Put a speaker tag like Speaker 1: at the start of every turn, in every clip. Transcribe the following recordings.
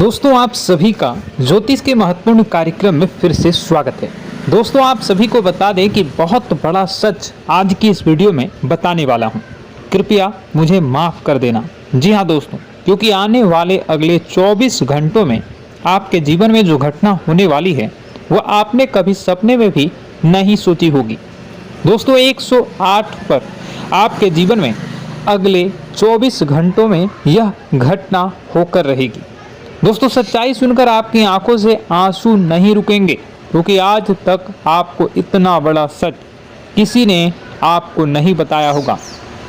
Speaker 1: दोस्तों आप सभी का ज्योतिष के महत्वपूर्ण कार्यक्रम में फिर से स्वागत है। दोस्तों आप सभी को बता दें कि बहुत बड़ा सच आज की इस वीडियो में बताने वाला हूं। कृपया मुझे माफ़ कर देना। जी हां दोस्तों, क्योंकि आने वाले अगले 24 घंटों में आपके जीवन में जो घटना होने वाली है वह आपने कभी सपने में भी नहीं सोची होगी। दोस्तों 108 पर आपके जीवन में अगले 24 घंटों में यह घटना होकर रहेगी। दोस्तों सच्चाई सुनकर आपकी आंखों से आंसू नहीं रुकेंगे, क्योंकि आज तक आपको इतना बड़ा सच किसी ने आपको नहीं बताया होगा।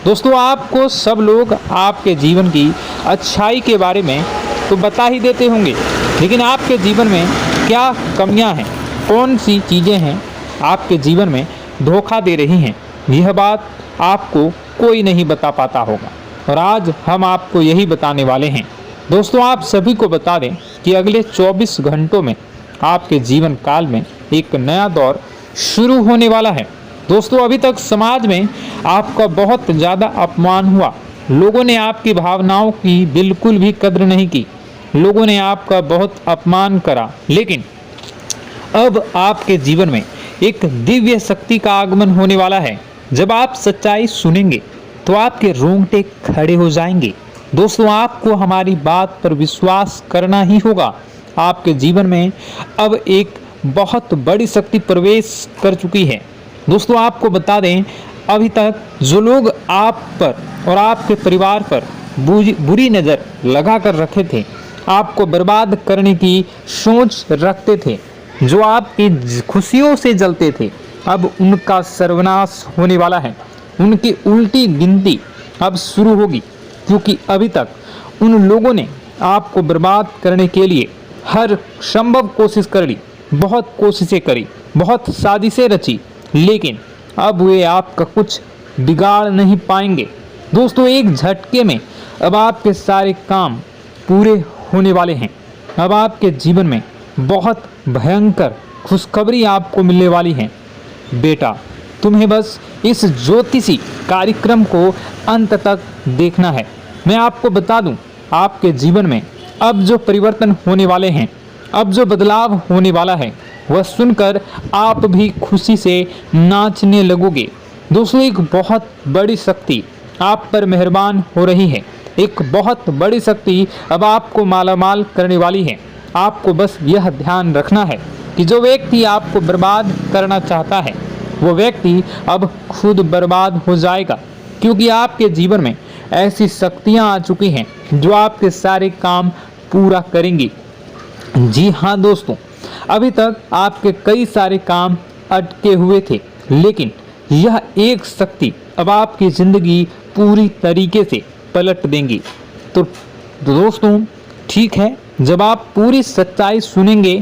Speaker 1: दोस्तों आपको सब लोग आपके जीवन की अच्छाई के बारे में तो बता ही देते होंगे, लेकिन आपके जीवन में क्या कमियां हैं, कौन सी चीज़ें हैं आपके जीवन में धोखा दे रही हैं, यह बात आपको कोई नहीं बता पाता होगा। और आज हम आपको यही बताने वाले हैं। दोस्तों आप सभी को बता दें कि अगले 24 घंटों में आपके जीवन काल में एक नया दौर शुरू होने वाला है। दोस्तों अभी तक समाज में आपका बहुत ज़्यादा अपमान हुआ, लोगों ने आपकी भावनाओं की बिल्कुल भी कद्र नहीं की, लोगों ने आपका बहुत अपमान करा, लेकिन अब आपके जीवन में एक दिव्य शक्ति का आगमन होने वाला है। जब आप सच्चाई सुनेंगे तो आपके रोंगटे खड़े हो जाएंगे। दोस्तों आपको हमारी बात पर विश्वास करना ही होगा। आपके जीवन में अब एक बहुत बड़ी शक्ति प्रवेश कर चुकी है। दोस्तों आपको बता दें, अभी तक जो लोग आप पर और आपके परिवार पर बुरी नज़र लगा कर रखे थे, आपको बर्बाद करने की सोच रखते थे, जो आपकी खुशियों से जलते थे, अब उनका सर्वनाश होने वाला है। उनकी उल्टी गिनती अब शुरू होगी, क्योंकि अभी तक उन लोगों ने आपको बर्बाद करने के लिए हर संभव कोशिश कर ली, बहुत कोशिशें करी, बहुत साजिशें रची, लेकिन अब वे आपका कुछ बिगाड़ नहीं पाएंगे। दोस्तों एक झटके में अब आपके सारे काम पूरे होने वाले हैं। अब आपके जीवन में बहुत भयंकर खुशखबरी आपको मिलने वाली है। बेटा तुम्हें बस इस ज्योतिषी कार्यक्रम को अंत तक देखना है। मैं आपको बता दूं, आपके जीवन में अब जो परिवर्तन होने वाले हैं, अब जो बदलाव होने वाला है, वह सुनकर आप भी खुशी से नाचने लगोगे। दोस्तों एक बहुत बड़ी शक्ति आप पर मेहरबान हो रही है। एक बहुत बड़ी शक्ति अब आपको मालामाल करने वाली है। आपको बस यह ध्यान रखना है कि जो व्यक्ति आपको बर्बाद करना चाहता है, वो व्यक्ति अब खुद बर्बाद हो जाएगा, क्योंकि आपके जीवन में ऐसी शक्तियां आ चुकी हैं जो आपके सारे काम पूरा करेंगी। जी हाँ दोस्तों, अभी तक आपके कई सारे काम अटके हुए थे, लेकिन यह एक शक्ति अब आपकी ज़िंदगी पूरी तरीके से पलट देंगी। तो दोस्तों ठीक है, जब आप पूरी सच्चाई सुनेंगे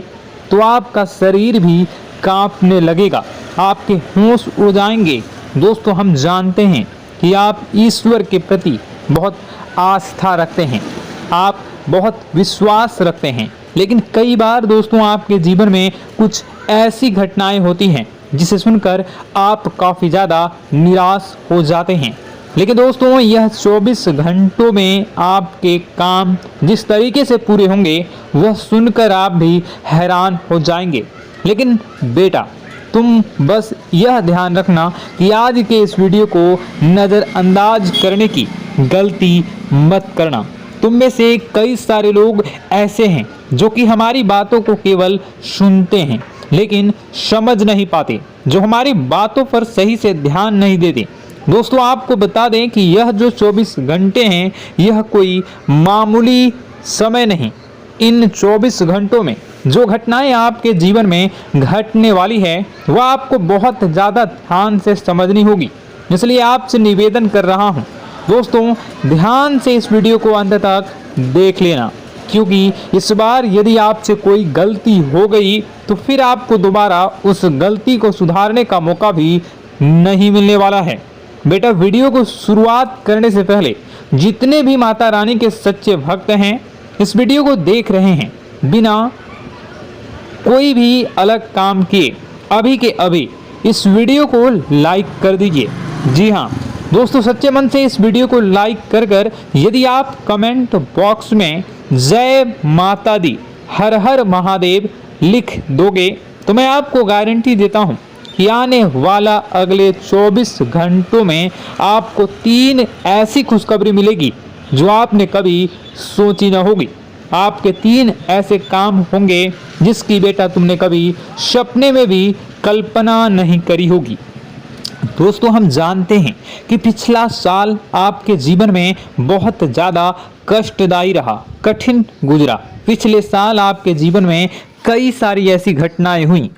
Speaker 1: तो आपका शरीर भी कांपने लगेगा, आपके होश उड़ जाएंगे। दोस्तों हम जानते हैं कि आप ईश्वर के प्रति बहुत आस्था रखते हैं, आप बहुत विश्वास रखते हैं, लेकिन कई बार दोस्तों आपके जीवन में कुछ ऐसी घटनाएं होती हैं जिसे सुनकर आप काफ़ी ज़्यादा निराश हो जाते हैं। लेकिन दोस्तों यह 24 घंटों में आपके काम जिस तरीके से पूरे होंगे वह सुनकर आप भी हैरान हो जाएंगे। लेकिन बेटा तुम बस यह ध्यान रखना कि आज के इस वीडियो को नज़रअंदाज करने की गलती मत करना। तुम में से कई सारे लोग ऐसे हैं जो कि हमारी बातों को केवल सुनते हैं लेकिन समझ नहीं पाते, जो हमारी बातों पर सही से ध्यान नहीं देते। दोस्तों आपको बता दें कि यह जो 24 घंटे हैं यह कोई मामूली समय नहीं। इन 24 घंटों में जो घटनाएं आपके जीवन में घटने वाली है वह आपको बहुत ज़्यादा ध्यान से समझनी होगी। इसलिए आपसे निवेदन कर रहा हूं दोस्तों, ध्यान से इस वीडियो को अंत तक देख लेना, क्योंकि इस बार यदि आपसे कोई गलती हो गई तो फिर आपको दोबारा उस गलती को सुधारने का मौका भी नहीं मिलने वाला है। बेटा वीडियो को शुरुआत करने से पहले जितने भी माता रानी के सच्चे भक्त हैं इस वीडियो को देख रहे हैं, बिना कोई भी अलग काम किए अभी के अभी इस वीडियो को लाइक कर दीजिए। जी हाँ दोस्तों, सच्चे मन से इस वीडियो को लाइक कर यदि आप कमेंट बॉक्स में जय माता दी, हर हर महादेव लिख दोगे तो मैं आपको गारंटी देता हूं कि आने वाला अगले 24 घंटों में आपको 3 ऐसी खुशखबरी मिलेगी जो आपने कभी सोची न होगी। आपके 3 ऐसे काम होंगे जिसकी बेटा तुमने कभी सपने में भी कल्पना नहीं करी होगी। दोस्तों, हम जानते हैं कि पिछला साल आपके जीवन में बहुत ज़्यादा कष्टदायी रहा, कठिन गुजरा। पिछले साल आपके जीवन में कई सारी ऐसी घटनाएं हुई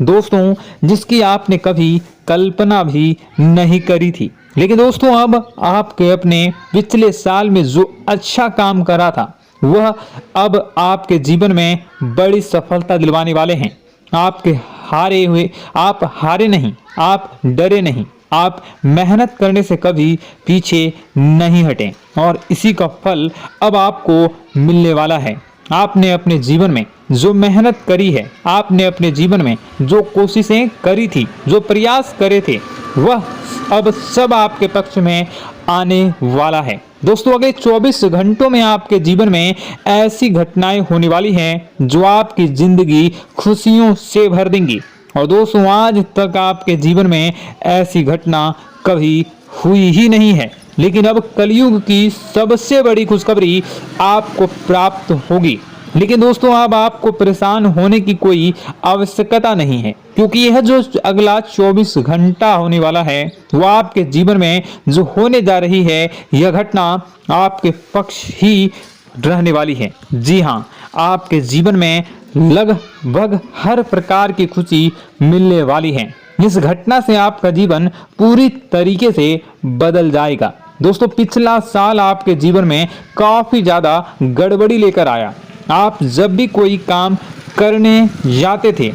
Speaker 1: दोस्तों जिसकी आपने कभी कल्पना भी नहीं करी थी। लेकिन दोस्तों, अब आपके अपने पिछले साल में जो अच्छा काम करा था वह अब आपके जीवन में बड़ी सफलता दिलवाने वाले हैं। आप हारे नहीं, आप डरे नहीं, आप मेहनत करने से कभी पीछे नहीं हटे और इसी का फल अब आपको मिलने वाला है। आपने अपने जीवन में जो मेहनत करी है, आपने अपने जीवन में जो कोशिशें करी थी, जो प्रयास करे थे, वह अब सब आपके पक्ष में आने वाला है। दोस्तों, अगले 24 घंटों में आपके जीवन में ऐसी घटनाएं होने वाली हैं जो आपकी जिंदगी खुशियों से भर देंगी। और दोस्तों, आज तक आपके जीवन में ऐसी घटना कभी हुई ही नहीं है, लेकिन अब कलयुग की सबसे बड़ी खुशखबरी आपको प्राप्त होगी। लेकिन दोस्तों, अब आपको परेशान होने की कोई आवश्यकता नहीं है, क्योंकि यह जो अगला 24 घंटा होने वाला है वो आपके जीवन में जो होने जा रही है यह घटना आपके पक्ष ही रहने वाली है। जी हाँ, आपके जीवन में लगभग हर प्रकार की खुशी मिलने वाली है। इस घटना से आपका जीवन पूरी तरीके से बदल जाएगा। दोस्तों, पिछला साल आपके जीवन में काफी ज्यादा गड़बड़ी लेकर आया। आप जब भी कोई काम करने जाते थे,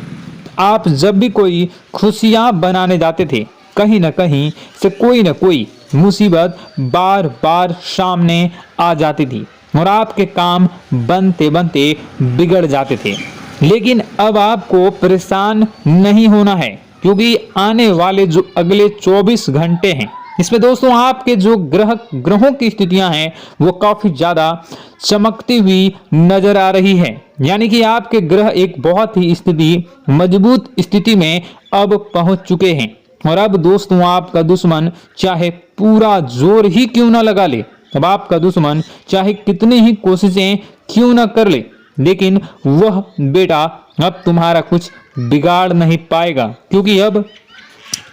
Speaker 1: आप जब भी कोई खुशियां बनाने जाते थे, कहीं ना कहीं से कोई ना कोई मुसीबत बार बार सामने आ जाती थी और आपके काम बनते बनते बिगड़ जाते थे। लेकिन अब आपको परेशान नहीं होना है, क्योंकि आने वाले जो अगले 24 घंटे हैं इसमें दोस्तों आपके जो ग्रहों की स्थितियां हैं वो काफी ज्यादा चमकती हुई नजर आ रही है। यानी कि आपके ग्रह एक बहुत ही मजबूत स्थिति में अब पहुंच चुके हैं। और अब दोस्तों, आपका दुश्मन चाहे पूरा जोर ही क्यों ना लगा ले, अब आपका दुश्मन चाहे कितनी ही कोशिशें क्यों ना कर ले, लेकिन वह बेटा अब तुम्हारा कुछ बिगाड़ नहीं पाएगा, क्योंकि अब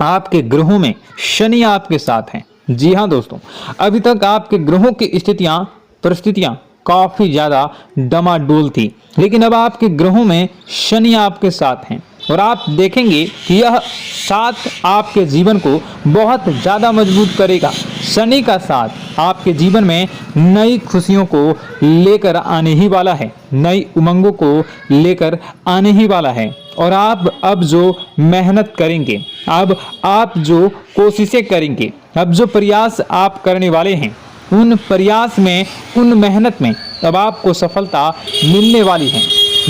Speaker 1: आपके ग्रहों में शनि आपके साथ हैं। जी हाँ दोस्तों, अभी तक आपके ग्रहों की परिस्थितियां काफी ज्यादा डमाडोल थी, लेकिन अब आपके ग्रहों में शनि आपके साथ हैं और आप देखेंगे कि यह साथ आपके जीवन को बहुत ज्यादा मजबूत करेगा। शनि का साथ आपके जीवन में नई खुशियों को लेकर आने ही वाला है, नई उमंगों को लेकर आने ही वाला है। और आप अब जो मेहनत करेंगे, अब आप जो कोशिशें करेंगे, अब जो प्रयास आप करने वाले हैं, उन प्रयास में, उन मेहनत में अब आपको सफलता मिलने वाली है।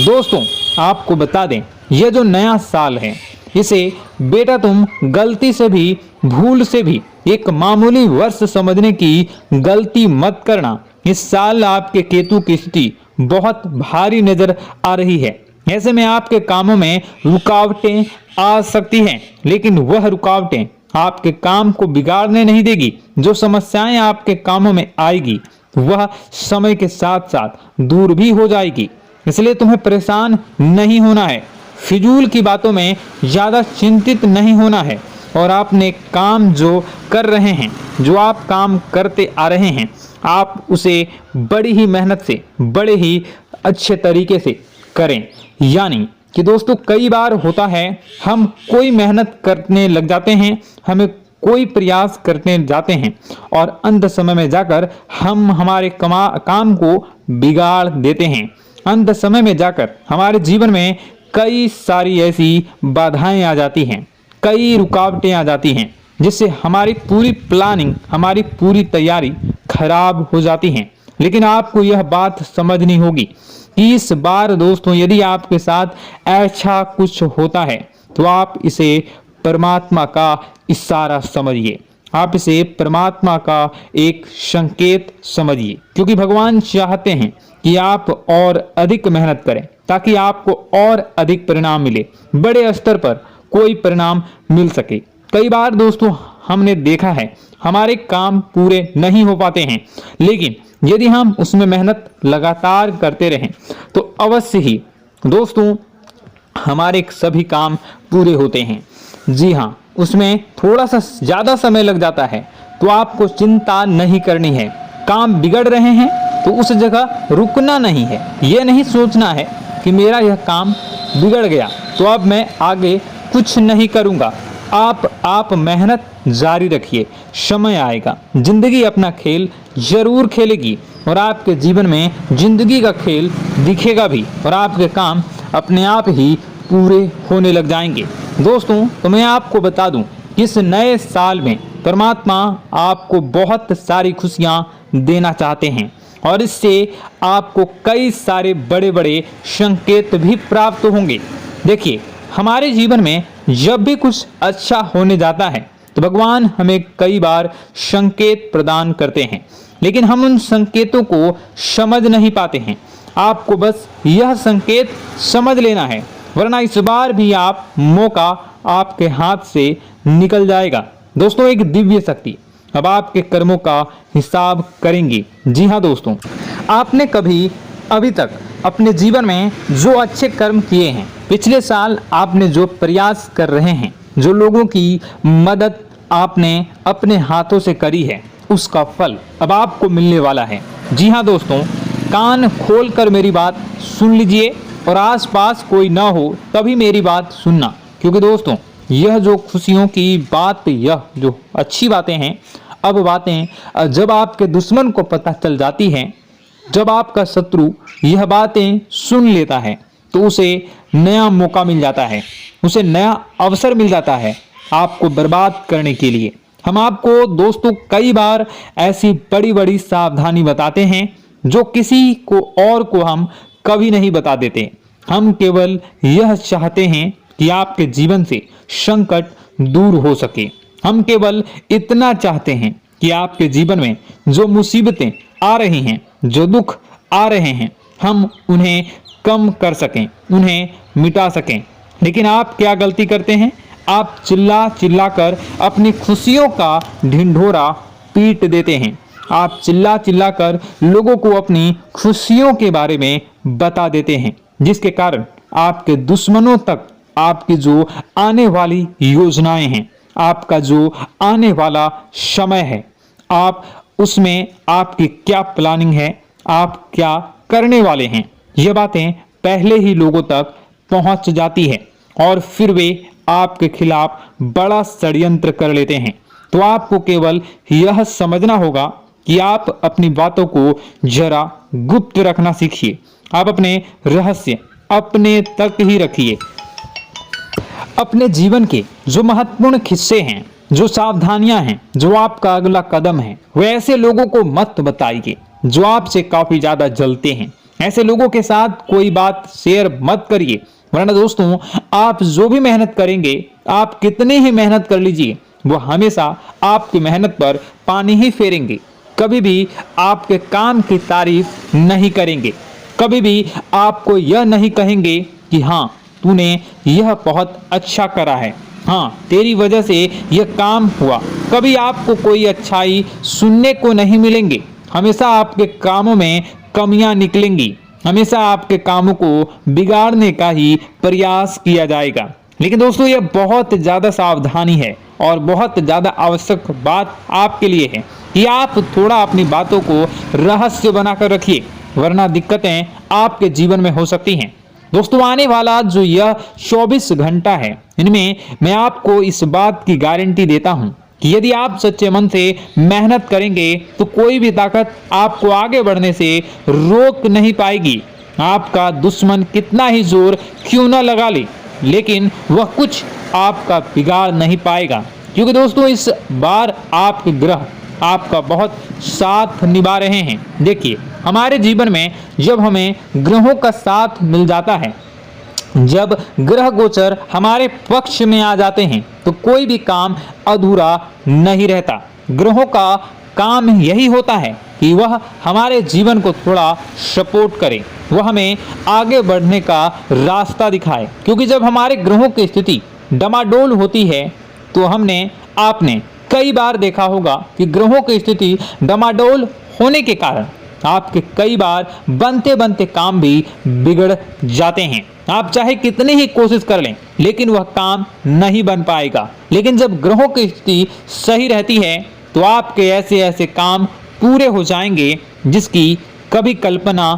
Speaker 1: दोस्तों, आपको बता दें, यह जो नया साल है इसे बेटा तुम गलती से भी, भूल से भी एक मामूली वर्ष समझने की गलती मत करना। इस साल आपके केतु की स्थिति बहुत भारी नजर आ रही है। ऐसे में आपके कामों में रुकावटें आ सकती हैं, लेकिन वह रुकावटें आपके काम को बिगाड़ने नहीं देगी। जो समस्याएं आपके कामों में आएगी वह समय के साथ साथ दूर भी हो जाएगी। इसलिए तुम्हें परेशान नहीं होना है, फिजूल की बातों में ज्यादा चिंतित नहीं होना है। और आपने काम जो कर रहे हैं, जो आप काम करते आ रहे हैं, आप उसे बड़ी ही मेहनत से, बड़े ही अच्छे तरीके से करें। यानी कि दोस्तों, कई बार होता है हम कोई मेहनत करने लग जाते हैं, हमें कोई प्रयास करने जाते हैं और अंत समय में जाकर हम हमारे काम को बिगाड़ देते हैं। अंत समय में जाकर हमारे जीवन में कई सारी ऐसी बाधाएं आ जाती हैं, कई रुकावटें आ जाती हैं, जिससे हमारी पूरी प्लानिंग, हमारी पूरी तैयारी खराब हो जाती हैं। लेकिन आपको यह बात समझनी होगी कि इस बार दोस्तों, यदि आपके साथ ऐसा कुछ होता है तो आप इसे परमात्मा का इशारा समझिए। आप इसे परमात्मा का एक संकेत समझिए, क्योंकि भगवान चाहते हैं कि आप और अधिक मेहनत करें ताकि आपको और अधिक परिणाम मिले, बड़े स्तर पर कोई परिणाम मिल सके। कई बार दोस्तों हमने देखा है हमारे काम पूरे नहीं हो पाते हैं, लेकिन यदि हम उसमें मेहनत लगातार करते रहें तो अवश्य ही दोस्तों हमारे सभी काम पूरे होते हैं। जी हाँ, उसमें थोड़ा सा ज़्यादा समय लग जाता है तो आपको चिंता नहीं करनी है। काम बिगड़ रहे हैं तो उस जगह रुकना नहीं है, यह नहीं सोचना है कि मेरा यह काम बिगड़ गया तो अब मैं आगे कुछ नहीं करूँगा। आप मेहनत जारी रखिए, समय आएगा, जिंदगी अपना खेल जरूर खेलेगी और आपके जीवन में जिंदगी का खेल दिखेगा भी और आपके काम अपने आप ही पूरे होने लग जाएंगे। दोस्तों तो मैं आपको बता दूं कि इस नए साल में परमात्मा आपको बहुत सारी खुशियां देना चाहते हैं और इससे आपको कई सारे बड़े बड़े संकेत भी प्राप्त होंगे। देखिए, हमारे जीवन में जब भी कुछ अच्छा होने जाता है तो भगवान हमें कई बार संकेत प्रदान करते हैं, लेकिन हम उन संकेतों को समझ नहीं पाते हैं। आपको बस यह संकेत समझ लेना है, वरना इस बार भी आप मौका आपके हाथ से निकल जाएगा। दोस्तों, एक दिव्य शक्ति अब आपके कर्मों का हिसाब करेंगी। जी हाँ दोस्तों, आपने कभी अभी तक अपने जीवन में जो अच्छे कर्म किए हैं, पिछले साल आपने जो प्रयास कर रहे हैं, जो लोगों की मदद आपने अपने हाथों से करी है, उसका फल अब आपको मिलने वाला है। जी हाँ दोस्तों, कान खोलकर मेरी बात सुन लीजिए और आसपास कोई ना हो तभी मेरी बात सुनना, क्योंकि दोस्तों यह जो खुशियों की बात, यह जो अच्छी बातें हैं, अब बातें जब आपके दुश्मन को पता चल जाती हैं, जब आपका शत्रु यह बातें सुन लेता है तो उसे नया मौका मिल जाता है, उसे नया अवसर मिल जाता है आपको बर्बाद करने के लिए। हम आपको दोस्तों कई बार ऐसी बड़ी बड़ी सावधानी बताते हैं जो किसी को और को हम कभी नहीं बता देते। हम केवल यह चाहते हैं कि आपके जीवन से संकट दूर हो सके। हम केवल इतना चाहते हैं कि आपके जीवन में जो मुसीबतें आ रही हैं, जो दुख आ रहे हैं, हम उन्हें कम कर सकें, उन्हें मिटा सकें। लेकिन आप क्या गलती करते हैं? आप चिल्ला चिल्ला कर अपनी खुशियों का ढिंढोरा पीट देते हैं। आप चिल्ला चिल्ला कर लोगों को अपनी खुशियों के बारे में बता देते हैं, जिसके कारण आपके दुश्मनों तक आपकी जो आने वाली योजनाएं हैं, आपका जो आने वाला समय है, आप उसमें आपकी क्या प्लानिंग है, आप क्या करने वाले हैं, ये बातें पहले ही लोगों तक पहुंच जाती है और फिर वे आपके खिलाफ बड़ा षड्यंत्र कर लेते हैं। तो आपको केवल यह समझना होगा कि आप अपनी बातों को जरा गुप्त रखना सीखिए। आप अपने रहस्य अपने तक ही रखिए। अपने जीवन के जो महत्वपूर्ण हिस्से हैं, जो सावधानियां हैं, जो आपका अगला कदम है, वे ऐसे लोगों को मत बताइए जो आपसे काफी ज्यादा जलते हैं। ऐसे लोगों के साथ कोई बात शेयर मत करिए, वरना दोस्तों आप जो भी मेहनत करेंगे, आप कितनी ही मेहनत कर लीजिए, वो हमेशा आपकी मेहनत पर पानी ही फेरेंगे। कभी भी आपके काम की तारीफ नहीं करेंगे, कभी भी आपको यह नहीं कहेंगे कि हाँ तूने यह बहुत अच्छा करा है, हाँ तेरी वजह से यह काम हुआ। कभी आपको कोई अच्छाई सुनने को नहीं मिलेंगे। हमेशा आपके कामों में कमियां निकलेंगी, हमेशा आपके कामों को बिगाड़ने का ही प्रयास किया जाएगा। लेकिन दोस्तों यह बहुत ज़्यादा सावधानी है और बहुत ज़्यादा आवश्यक बात आपके लिए है कि आप थोड़ा अपनी बातों को रहस्य बनाकर रखिए, वरना दिक्कतें आपके जीवन में हो सकती हैं। दोस्तों आने वाला जो यह 24 घंटा है, इनमें मैं आपको इस बात की गारंटी देता हूं कि यदि आप सच्चे मन से मेहनत करेंगे तो कोई भी ताकत आपको आगे बढ़ने से रोक नहीं पाएगी। आपका दुश्मन कितना ही जोर क्यों न लगा ले, लेकिन वह कुछ आपका बिगाड़ नहीं पाएगा, क्योंकि दोस्तों इस बार आपके ग्रह आपका बहुत साथ निभा रहे हैं। देखिए, हमारे जीवन में जब हमें ग्रहों का साथ मिल जाता है जब ग्रह गोचर हमारे पक्ष में आ जाते हैं तो कोई भी काम अधूरा नहीं रहता। ग्रहों का काम यही होता है कि वह हमारे जीवन को थोड़ा सपोर्ट करे, वह हमें आगे बढ़ने का रास्ता दिखाए। क्योंकि जब हमारे ग्रहों की स्थिति डमाडोल होती है तो आपने कई बार देखा होगा कि ग्रहों की स्थिति डमाडोल होने के कारण आपके कई बार बनते बनते काम भी बिगड़ जाते हैं। आप चाहे कितनी ही कोशिश कर लें लेकिन वह काम नहीं बन पाएगा। लेकिन जब ग्रहों की स्थिति सही रहती है तो आपके ऐसे ऐसे काम पूरे हो जाएंगे जिसकी कभी कल्पना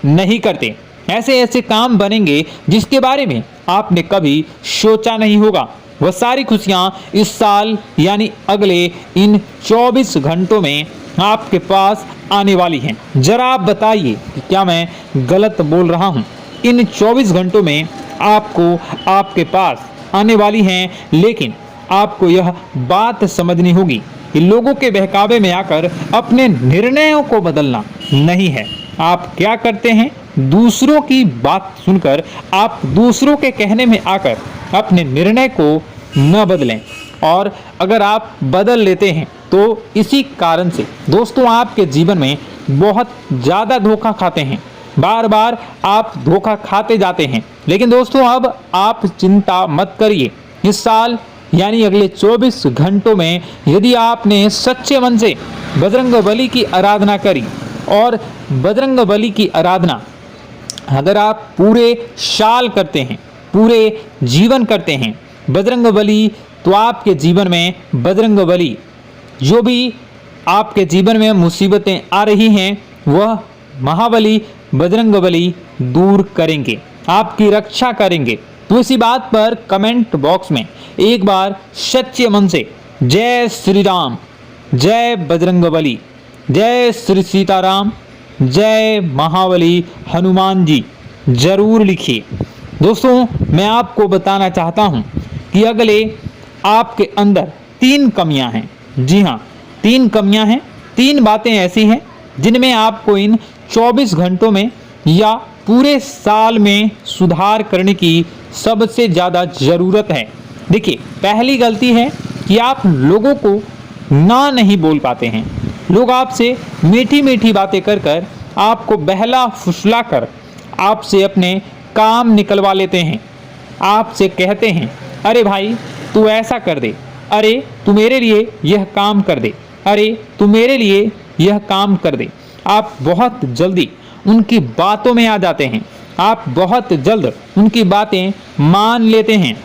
Speaker 1: नहीं करते। ऐसे ऐसे काम बनेंगे जिसके बारे में आपने कभी सोचा नहीं होगा। वह सारी खुशियां इस साल यानी अगले इन 24 घंटों में आपके पास आने वाली हैं। जरा आप बताइए कि क्या मैं गलत बोल रहा हूं? इन 24 घंटों में आपको आपके पास आने वाली हैं, लेकिन आपको यह बात समझनी होगी कि लोगों के बहकावे में आकर अपने निर्णयों को बदलना नहीं है। आप क्या करते हैं? दूसरों की बात सुनकर आप दूसरों के कहने में आकर अपने निर्णय को न बदलें, और अगर आप बदल लेते हैं तो इसी कारण से दोस्तों आपके जीवन में बहुत ज़्यादा धोखा खाते हैं। बार बार आप धोखा खाते जाते हैं। लेकिन दोस्तों अब आप चिंता मत करिए। इस साल यानी अगले 24 घंटों में यदि आपने सच्चे मन से बजरंगबली की आराधना करी, और बजरंगबली की आराधना अगर आप पूरे साल करते हैं, पूरे जीवन करते हैं बजरंगबली, तो आपके जीवन में बजरंगबली जो भी आपके जीवन में मुसीबतें आ रही हैं वह महाबली बजरंगबली दूर करेंगे, आपकी रक्षा करेंगे। तो इसी बात पर कमेंट बॉक्स में एक बार सच्चे मन से जय श्री राम, जय बजरंगबली, जय श्री सीताराम, जय महाबली हनुमान जी जरूर लिखिए। दोस्तों मैं आपको बताना चाहता हूं कि अगले आपके अंदर 3 कमियां हैं। जी हाँ, 3 कमियां हैं। 3 बातें ऐसी हैं जिनमें आपको इन 24 घंटों में या पूरे साल में सुधार करने की सबसे ज़्यादा ज़रूरत है। देखिए, पहली गलती है कि आप लोगों को ना नहीं बोल पाते हैं। लोग आपसे मीठी मीठी बातें कर कर आपको बहला फुसला कर आपसे अपने काम निकलवा लेते हैं। आपसे कहते हैं, अरे भाई तू ऐसा कर दे, अरे तू मेरे लिए यह काम कर दे, अरे तू मेरे लिए यह काम कर दे। आप बहुत जल्दी उनकी बातों में आ जाते हैं, आप बहुत जल्द उनकी बातें मान लेते हैं।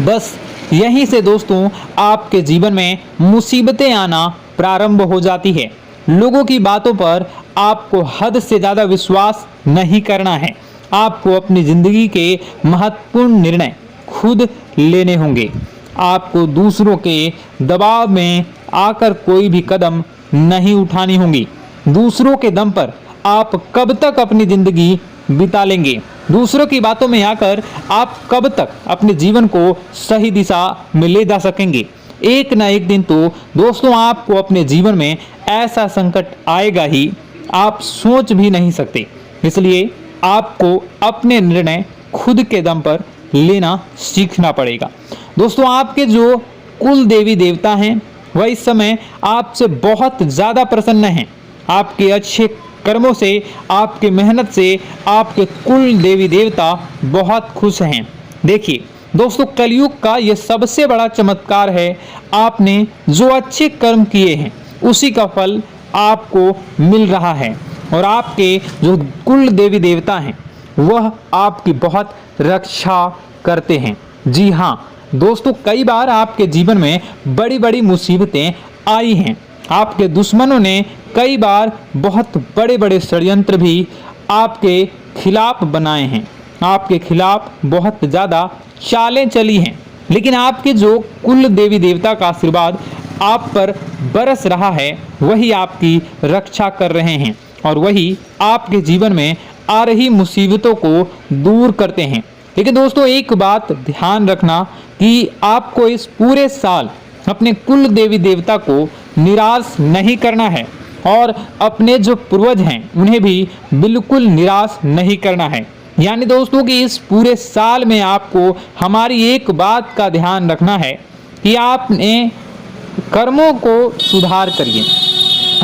Speaker 1: बस यहीं से दोस्तों आपके जीवन में मुसीबतें आना प्रारंभ हो जाती है। लोगों की बातों पर आपको हद से ज़्यादा विश्वास नहीं करना है। आपको अपनी ज़िंदगी के महत्वपूर्ण निर्णय खुद लेने होंगे। आपको दूसरों के दबाव में आकर कोई भी कदम नहीं उठानी होगी। दूसरों के दम पर आप कब तक अपनी ज़िंदगी बिता लेंगे? दूसरों की बातों में आकर आप कब तक अपने जीवन को सही दिशा में ले जा सकेंगे? एक ना एक दिन तो दोस्तों आपको अपने जीवन में ऐसा संकट आएगा ही, आप सोच भी नहीं सकते। इसलिए आपको अपने निर्णय खुद के दम पर लेना सीखना पड़ेगा। दोस्तों आपके जो कुल देवी देवता हैं वह इस समय आपसे बहुत ज़्यादा प्रसन्न हैं। आपके अच्छे कर्मों से, आपके मेहनत से आपके कुल देवी देवता बहुत खुश हैं। देखिए दोस्तों, कलयुग का यह सबसे बड़ा चमत्कार है। आपने जो अच्छे कर्म किए हैं उसी का फल आपको मिल रहा है, और आपके जो कुल देवी देवता हैं वह आपकी बहुत रक्षा करते हैं। जी हाँ दोस्तों, कई बार आपके जीवन में बड़ी बड़ी मुसीबतें आई हैं। आपके दुश्मनों ने कई बार बहुत बड़े बड़े षड्यंत्र भी आपके खिलाफ बनाए हैं, आपके खिलाफ बहुत ज़्यादा चालें चली हैं। लेकिन आपके जो कुल देवी देवता का आशीर्वाद आप पर बरस रहा है वही आपकी रक्षा कर रहे हैं, और वही आपके जीवन में आ रही मुसीबतों को दूर करते हैं। लेकिन दोस्तों एक बात ध्यान रखना कि आपको इस पूरे साल अपने कुल देवी देवता को निराश नहीं करना है, और अपने जो पूर्वज हैं उन्हें भी बिल्कुल निराश नहीं करना है। यानी दोस्तों कि इस पूरे साल में आपको हमारी एक बात का ध्यान रखना है कि आपने कर्मों को सुधार करिए,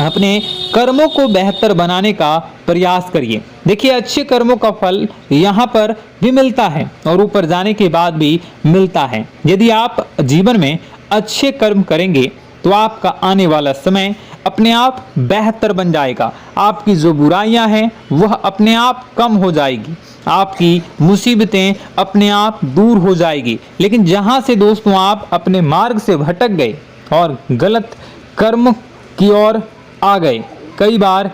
Speaker 1: अपने कर्मों को बेहतर बनाने का प्रयास करिए। देखिए, अच्छे कर्मों का फल यहाँ पर भी मिलता है और ऊपर जाने के बाद भी मिलता है। यदि आप जीवन में अच्छे कर्म करेंगे तो आपका आने वाला समय अपने आप बेहतर बन जाएगा। आपकी जो बुराइयां हैं वह अपने आप कम हो जाएगी, आपकी मुसीबतें अपने आप दूर हो जाएगी। लेकिन जहां से दोस्तों आप अपने मार्ग से भटक गए और गलत कर्म की ओर आ गए, कई बार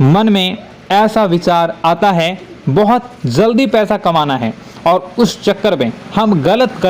Speaker 1: मन में ऐसा विचार आता है बहुत जल्दी पैसा कमाना है और उस चक्कर में हम गलत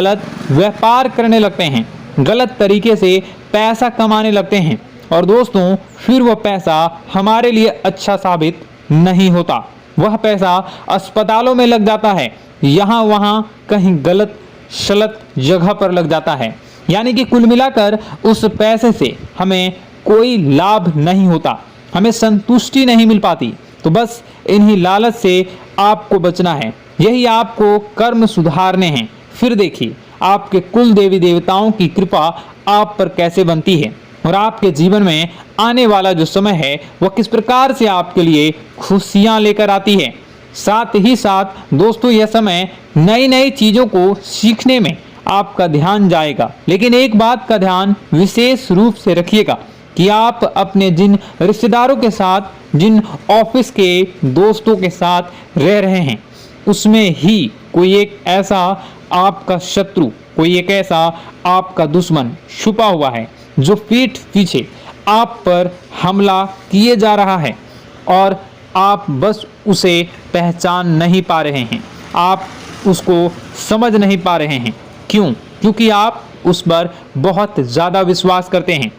Speaker 1: व्यापार करने लगते हैं, गलत तरीके से पैसा कमाने लगते हैं और दोस्तों फिर वह पैसा हमारे लिए अच्छा साबित नहीं होता। वह पैसा अस्पतालों में लग जाता है, यहाँ वहाँ कहीं गलत शलत जगह पर लग जाता है। यानी कि कुल मिलाकर उस पैसे से हमें कोई लाभ नहीं होता, हमें संतुष्टि नहीं मिल पाती। तो बस इन्हीं लालच से आपको बचना है, यही आपको कर्म सुधारने हैं। फिर देखिए आपके कुल देवी देवताओं की कृपा आप पर कैसे बनती है और आपके जीवन में आने वाला जो समय है वह किस प्रकार से आपके लिए खुशियां लेकर आती है। साथ ही साथ दोस्तों यह समय नई नई चीज़ों को सीखने में आपका ध्यान जाएगा। लेकिन एक बात का ध्यान विशेष रूप से रखिएगा कि आप अपने जिन रिश्तेदारों के साथ, जिन ऑफिस के दोस्तों के साथ रह रहे हैं, उसमें ही कोई एक ऐसा आपका शत्रु, कोई एक ऐसा आपका दुश्मन छुपा हुआ है जो पीठ पीछे आप पर हमला किए जा रहा है और आप बस उसे पहचान नहीं पा रहे हैं, आप उसको समझ नहीं पा रहे हैं। क्यों? क्योंकि आप उस पर बहुत ज़्यादा विश्वास करते हैं,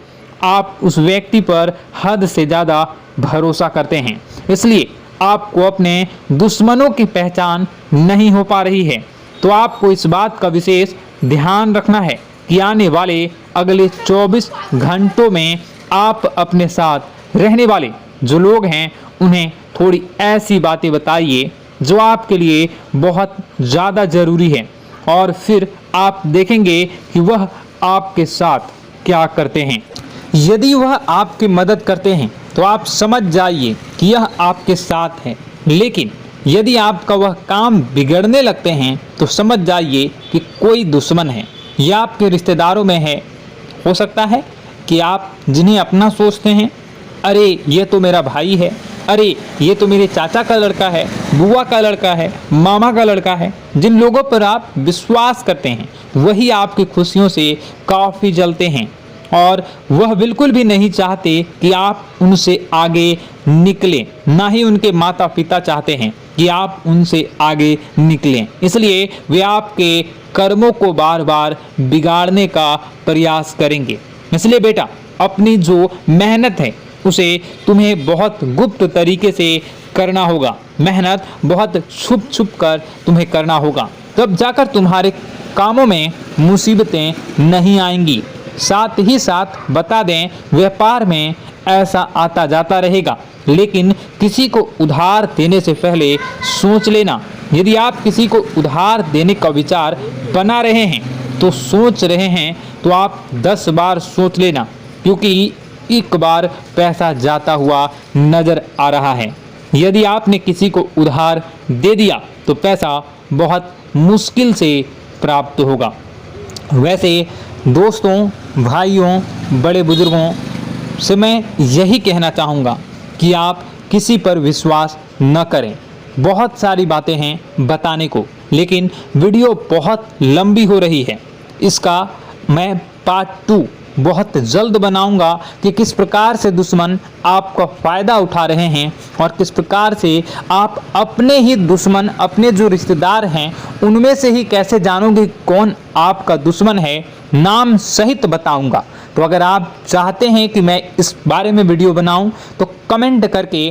Speaker 1: आप उस व्यक्ति पर हद से ज़्यादा भरोसा करते हैं, इसलिए आपको अपने दुश्मनों की पहचान नहीं हो पा रही है। तो आपको इस बात का विशेष ध्यान रखना है कि आने वाले अगले 24 घंटों में आप अपने साथ रहने वाले जो लोग हैं उन्हें थोड़ी ऐसी बातें बताइए जो आपके लिए बहुत ज़्यादा ज़रूरी है और फिर आप देखेंगे कि वह आपके साथ क्या करते हैं। यदि वह आपकी मदद करते हैं तो आप समझ जाइए कि यह आपके साथ है, लेकिन यदि आपका वह काम बिगड़ने लगते हैं तो समझ जाइए कि कोई दुश्मन है या आपके रिश्तेदारों में है। हो सकता है कि आप जिन्हें अपना सोचते हैं, अरे ये तो मेरा भाई है, अरे ये तो मेरे चाचा का लड़का है, बुआ का लड़का है, मामा का लड़का है, जिन लोगों पर आप विश्वास करते हैं वही आपकी खुशियों से काफ़ी जलते हैं और वह बिल्कुल भी नहीं चाहते कि आप उनसे आगे निकलें, ना ही उनके माता पिता चाहते हैं कि आप उनसे आगे निकलें। इसलिए वे आपके कर्मों को बार बार बिगाड़ने का प्रयास करेंगे। इसलिए बेटा, अपनी जो मेहनत है उसे तुम्हें बहुत गुप्त तरीके से करना होगा, मेहनत बहुत छुप छुप कर तुम्हें करना होगा, तब जाकर तुम्हारे कामों में मुसीबतें नहीं आएंगी। साथ ही साथ बता दें, व्यापार में ऐसा आता जाता रहेगा, लेकिन किसी को उधार देने से पहले सोच लेना। यदि आप किसी को उधार देने का विचार बना रहे हैं तो सोच रहे हैं तो आप 10 बार सोच लेना, क्योंकि एक बार पैसा जाता हुआ नजर आ रहा है। यदि आपने किसी को उधार दे दिया तो पैसा बहुत मुश्किल से प्राप्त होगा। वैसे दोस्तों, भाइयों, बड़े बुजुर्गों से मैं यही कहना चाहूँगा कि आप किसी पर विश्वास न करें। बहुत सारी बातें हैं बताने को, लेकिन वीडियो बहुत लंबी हो रही है। इसका मैं पार्ट 2 बहुत जल्द बनाऊंगा कि किस प्रकार से दुश्मन आपका फ़ायदा उठा रहे हैं और किस प्रकार से आप अपने ही दुश्मन, अपने जो रिश्तेदार हैं उनमें से ही कैसे जानोगे कौन आपका दुश्मन है, नाम सहित बताऊंगा। तो अगर आप चाहते हैं कि मैं इस बारे में वीडियो बनाऊं तो कमेंट करके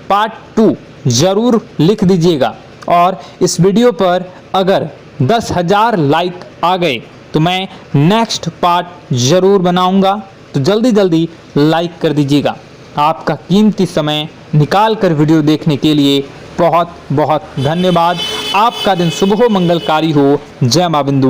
Speaker 1: पार्ट 2 ज़रूर लिख दीजिएगा। और इस वीडियो पर अगर 10,000 लाइक आ गए तो मैं नेक्स्ट पार्ट ज़रूर बनाऊंगा। तो जल्दी जल्दी लाइक कर दीजिएगा। आपका कीमती समय निकाल कर वीडियो देखने के लिए बहुत बहुत धन्यवाद। आपका दिन शुभ हो, मंगलकारी हो। जय मां बिंदु।